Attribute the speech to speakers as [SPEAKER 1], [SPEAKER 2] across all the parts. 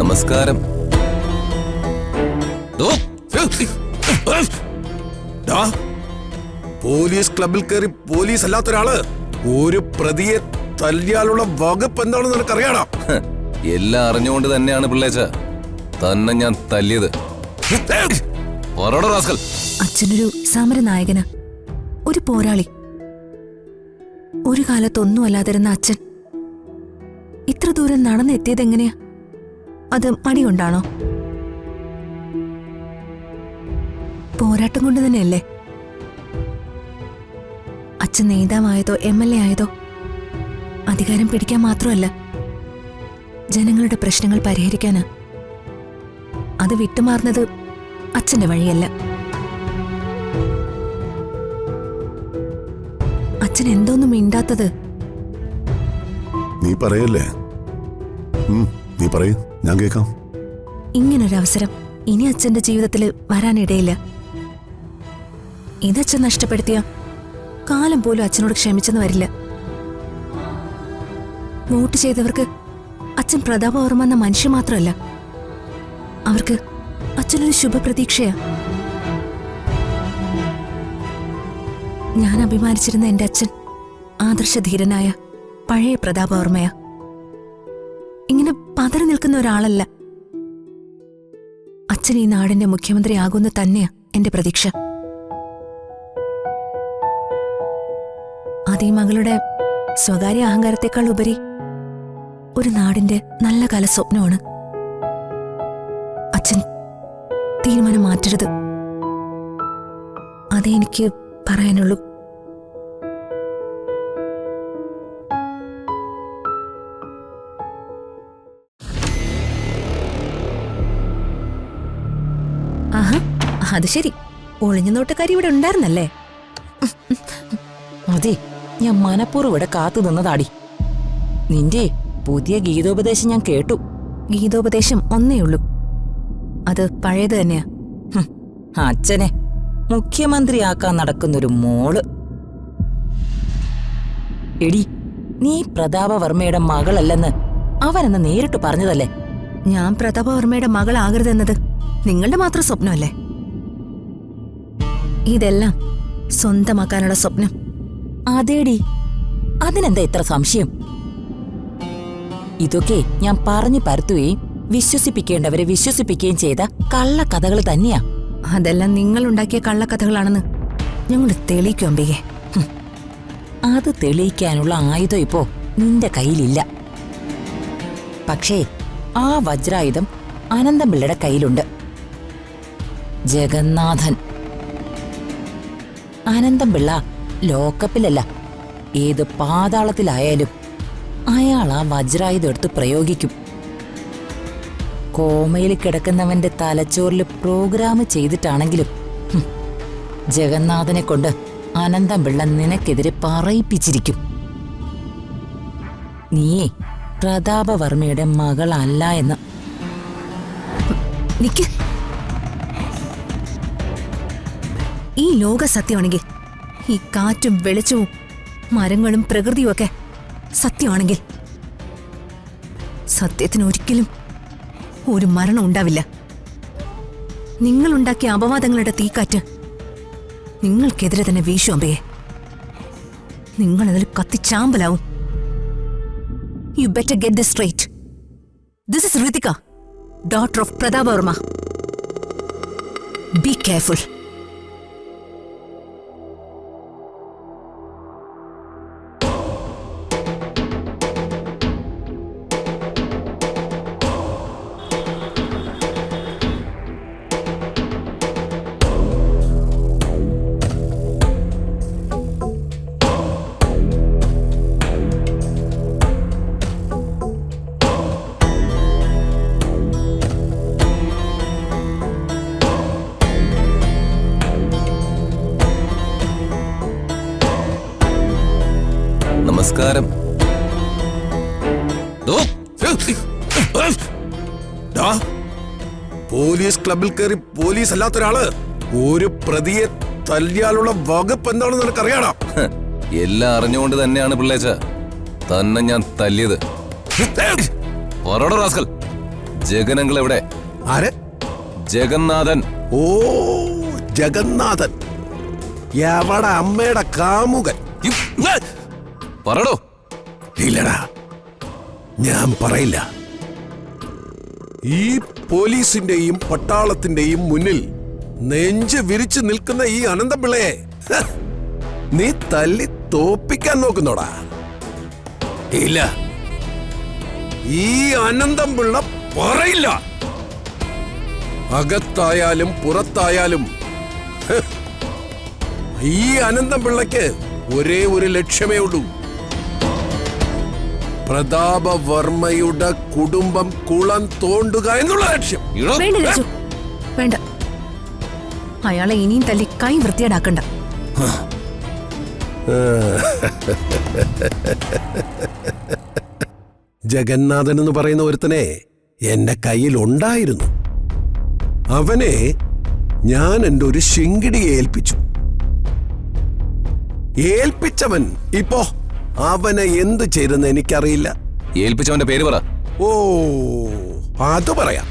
[SPEAKER 1] നമസ്കാരം.
[SPEAKER 2] പോലീസ് ക്ലബിൽ കയറി പോലീസ് അല്ലാത്ത ഒരാള് ഒരു പ്രതിയെ തല്ലിയാലുള്ള വകുപ്പ് എന്താണെന്ന് നിനക്കറിയാടാ?
[SPEAKER 1] എല്ലാം അറിഞ്ഞുകൊണ്ട് തന്നെയാണ് പിള്ളേച്ച തന്നെ ഞാൻ തല്ലിയത്.
[SPEAKER 3] അച്ഛനൊരു സമരനായകന്, ഒരു പോരാളി. ഒരു കാലത്തൊന്നും അല്ലാതിരുന്ന അച്ഛൻ ഇത്ര ദൂരം നടന്നെത്തിയതെങ്ങനെയാ? അത് മടികൊണ്ടാണോ? പോരാട്ടം കൊണ്ട് തന്നെയല്ലേ? അച്ഛൻ നേതാവായതോ MLA ആയതോ അധികാരം പിടിക്കാൻ മാത്രമല്ല, ജനങ്ങളുടെ പ്രശ്നങ്ങൾ പരിഹരിക്കാന്. അത് വിട്ടുമാറുന്നത് അച്ഛന്റെ വഴിയല്ല. അച്ഛൻ എന്തോന്നും മിണ്ടാത്തത്?
[SPEAKER 2] നീ പറയല്ലേ? നീ പറയൂ, ഞാൻ കേൾക്കാം.
[SPEAKER 3] ഇങ്ങനൊരവസരം ഇനി അച്ഛന്റെ ജീവിതത്തിൽ വരാനിടയില്ല. ഇതച്ഛൻ നഷ്ടപ്പെടുത്തിയ കാലം പോലും അച്ഛനോട് ക്ഷമിച്ചെന്ന് വരില്ല. വോട്ട് ചെയ്തവർക്ക് അച്ഛൻ പ്രതാപവർമ്മ എന്ന മനുഷ്യ മാത്രമല്ല, അവർക്ക് അച്ഛനൊരു ശുഭപ്രതീക്ഷയാ. ഞാൻ അഭിമാനിച്ചിരുന്ന എന്റെ അച്ഛൻ ആദർശധീരനായ പഴയ പ്രതാപവർമ്മയാ. ഇങ്ങനെ പതറി നിൽക്കുന്ന ഒരാളല്ല. അച്ഛൻ ഈ നാടിന്റെ മുഖ്യമന്ത്രിയാകുന്ന തന്നെയാ എന്റെ പ്രതീക്ഷ. അതീ മകളുടെ സ്വകാര്യ അഹങ്കാരത്തെക്കാൾ ഉപരി ഒരു നാടിന്റെ നല്ല കാല സ്വപ്നമാണ്. അച്ഛൻ തീരുമാനം മാറ്റരുത്. അതേ എനിക്ക് പറയാനുള്ളൂ. ആഹാ, അത് ശരി. ഒളിഞ്ഞു നോട്ടക്കാരി ഇവിടെ ഉണ്ടായിരുന്നല്ലേ?
[SPEAKER 4] അതെ, ഞാൻ മനപ്പൂർവ്വം ഇവിടെ കാത്തു നിന്നതാടി. നിന്റെ പുതിയ ഗീതോപദേശം ഞാൻ കേട്ടു.
[SPEAKER 3] ഗീതോപദേശം ഒന്നേയുള്ളൂ, അത് പഴയത് തന്നെയാ.
[SPEAKER 4] അച്ഛനെ മുഖ്യമന്ത്രിയാക്കാൻ നടക്കുന്നൊരു മോള്. എടി, നീ പ്രതാപവർമ്മയുടെ മകളല്ലെന്ന് അവനെന്ന് നേരിട്ട് പറഞ്ഞതല്ലേ?
[SPEAKER 3] ഞാൻ പ്രതാപവർമ്മയുടെ മകളാകരുതെന്നത് നിങ്ങളുടെ മാത്രം സ്വപ്നമല്ലേ? ഇതെല്ലാം സ്വന്തമാക്കാനുള്ള സ്വപ്നം.
[SPEAKER 4] അതേടി, അതിനെന്താ ഇത്ര സംശയം? ഇതൊക്കെ ഞാൻ പറഞ്ഞു പരത്തുകയും വിശ്വസിപ്പിക്കേണ്ടവരെ വിശ്വസിപ്പിക്കുകയും ചെയ്ത കള്ളക്കഥകൾ തന്നെയാ.
[SPEAKER 3] അതെല്ലാം നിങ്ങൾ ഉണ്ടാക്കിയ കള്ളക്കഥകളാണെന്ന് ഞങ്ങൾ തെളിയിക്കും അമ്പികെ.
[SPEAKER 4] അത് തെളിയിക്കാനുള്ള ആയുധം ഇപ്പോ നിന്റെ കയ്യിലില്ല. പക്ഷേ ആ വജ്രായുധം അനന്തംപിള്ളയുടെ കയ്യിലുണ്ട്. ജഗന്നാഥൻ. അനന്തംപിള്ള ലോക്കപ്പിലല്ല, ഏത് പാതാളത്തിലായാലും അയാൾ ആ വജ്രായുധം എടുത്ത് പ്രയോഗിക്കും. കോമയിൽ കിടക്കുന്നവന്റെ തലച്ചോറിൽ പ്രോഗ്രാം ചെയ്തിട്ടാണെങ്കിലും ജഗന്നാഥനെ കൊണ്ട് അനന്തംപിള്ള നിനക്കെതിരെ പറയിപ്പിച്ചിരിക്കും. നീയേ പ്രതാപവർമ്മയുടെ മകളല്ല എന്ന്.
[SPEAKER 3] നിക്ക്. ഈ ലോക സത്യമാണെങ്കിൽ, ഈ കാറ്റും വെളിച്ചവും മരങ്ങളും പ്രകൃതിയും ഒക്കെ സത്യമാണെങ്കിൽ, സത്യത്തിന് ഒരിക്കലും ഒരു മരണം ഉണ്ടാവില്ല. നിങ്ങളുണ്ടാക്കിയ അപവാദങ്ങളുടെ തീക്കാറ്റ് നിങ്ങൾക്കെതിരെ തന്നെ വീശും അമ്പയെ. നിങ്ങളതിൽ കത്തിച്ചാമ്പലാവും. You better get this straight. This is Ritika, daughter of Prathapavarma. Be careful.
[SPEAKER 1] നമസ്കാരം.
[SPEAKER 2] പോലീസ് ക്ലബിൽ കയറി പോലീസ് അല്ലാത്ത ഒരാള് ഒരു പ്രതിയെ തല്ലിയാലുള്ള വകുപ്പ് എന്താണെന്ന് നിനക്കറിയാടാ?
[SPEAKER 1] എല്ലാം അറിഞ്ഞുകൊണ്ട് തന്നെയാണ് പിള്ളേച്ച തന്നെ ഞാൻ തല്ലിയത്. ജഗനങ്ങൾ എവിടെ?
[SPEAKER 2] ആര്?
[SPEAKER 1] ജഗന്നാഥൻ.
[SPEAKER 2] ഓ, ജഗന്നാഥൻ. എവിടെ അമ്മയുടെ കാമുകൻ?
[SPEAKER 1] പറടോ.
[SPEAKER 2] ഇല്ലടാ, ഞാൻ പറയില്ല. ഈ പോലീസിന്റെയും പട്ടാളത്തിന്റെയും മുന്നിൽ നെഞ്ച് വിരിച്ചു നിൽക്കുന്ന ഈ അനന്തപിള്ളയെ നീ തല്ലി തോപ്പിക്കാൻ നോക്കുന്നോടാ? ഇല്ല, ഈ അനന്തപിള്ള പറയില്ല. അകത്തായാലും പുറത്തായാലും ഈ അനന്തപിള്ളയ്ക്ക് ഒരേ ഒരു ലക്ഷ്യമേ ഉള്ളൂ: പ്രതാപവർമ്മയുടെ കുടുംബം കുളം തോണ്ടുക എന്നുള്ള ലക്ഷ്യം.
[SPEAKER 3] വേണ്ട രാജു, വേണ്ട. അയാളെ ഇനിയും തല്ലി കൈ വൃത്തിയേടാക്കണ്ട.
[SPEAKER 2] ജഗന്നാഥൻ എന്ന് പറയുന്ന ഒരുത്തനെ എന്റെ കയ്യിൽ ഉണ്ടായിരുന്നു. അവനെ ഞാൻ എൻ്റെ ഒരു ശിങ്കിടിയെ ഏൽപ്പിച്ചവൻ ഇപ്പോ അവനെ എന്ത് ചെയ്തെന്ന് എനിക്കറിയില്ല.
[SPEAKER 1] ഏൽപ്പിച്ചവന്റെ പേര് പറ.
[SPEAKER 2] ഓ, അത് പറയാം.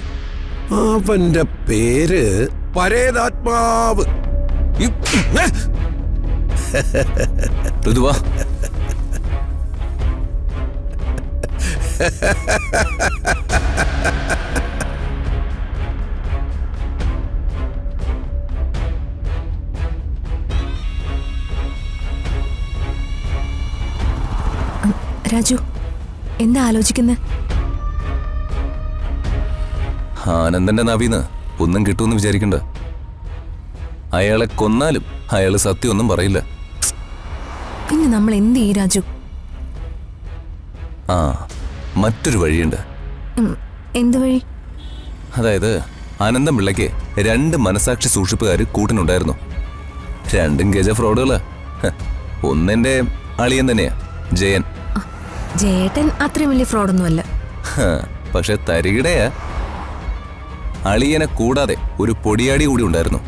[SPEAKER 2] അവന്റെ പേര് പരേതാത്മാവ്.
[SPEAKER 1] ഋതുവാ.
[SPEAKER 3] രാജു, എന്താ ആലോചിക്കുന്നത്?
[SPEAKER 1] ആനന്ദന്റെ നാവിന്ന് ഒന്നും കിട്ടുമെന്ന് വിചാരിക്കണ്ട. അയാളെ കൊന്നാലും അയാള് സത്യമൊന്നും പറയില്ല.
[SPEAKER 3] പിന്നെ നമ്മൾ എന്ത് ചെയ്യും രാജു?
[SPEAKER 1] ആ, മറ്റൊരു വഴിയുണ്ട്.
[SPEAKER 3] എന്ത് വഴി?
[SPEAKER 1] അതായത് അനന്തം പിള്ളയ്ക്ക് 2 മനസാക്ഷി സൂക്ഷിപ്പുകാര് കൂട്ടിനുണ്ടായിരുന്നു. 2 ഗജ ഫ്രോഡുകളാ. ഒന്നെന്റെ അളിയൻ തന്നെയാ, ജയൻ.
[SPEAKER 3] ജേട്ടൻ അത്രയും വലിയ ഫ്രോഡൊന്നുമല്ല.
[SPEAKER 1] പക്ഷെ തരികിടയാ. അളിയനെ കൂടാതെ ഒരു പൊടിയാടി കൂടി ഉണ്ടായിരുന്നു.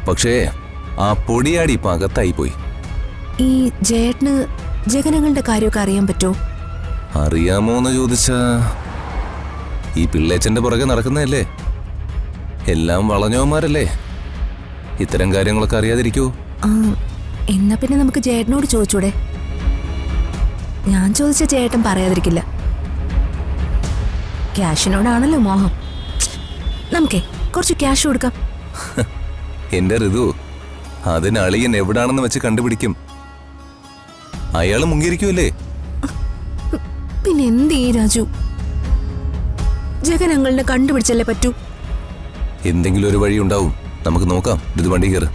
[SPEAKER 1] പക്ഷേ ആ പൊടിയാടി ഇപ്പൊ അകത്തായി പോയി.
[SPEAKER 3] ഈ ജേട്ടന് ജഗനങ്ങളുടെ കാര്യമൊക്കെ അറിയാൻ പറ്റുമോ?
[SPEAKER 1] അറിയാമോന്ന് ചോദിച്ചാ, ഈ പിള്ളേച്ചന്റെ പുറകെ നടക്കുന്നതല്ലേ. എല്ലാം വളഞ്ഞവന്മാരല്ലേ. ഇത്തരം കാര്യങ്ങളൊക്കെ അറിയാതിരിക്കൂ.
[SPEAKER 3] എന്നാ പിന്നെ നമുക്ക് ജേട്ടനോട് ചോദിച്ചൂടെ? ഞാൻ ചോദിച്ച ചേട്ടൻ പറയാതിരിക്കില്ല. ക്യാഷിനോടാണല്ലോ മോഹം. നമുക്കേ കുറച്ച് ക്യാഷ് കൊടുക്കാം.
[SPEAKER 1] എന്റെ ഋതു, അതിന് അളിയൻ എവിടാണെന്ന് വെച്ച് കണ്ടുപിടിക്കും. അയാള് മുങ്ങിയിരിക്കുമല്ലേ.
[SPEAKER 3] പിന്നെ എന്ത് ചെയ്യും രാജു? ജഗനങ്ങളുടെ കണ്ടുപിടിച്ചല്ലേ പറ്റൂ.
[SPEAKER 1] എന്തെങ്കിലും ഒരു വഴി ഉണ്ടാവും. നമുക്ക് നോക്കാം. ഇത് വണ്ടി കയറ്.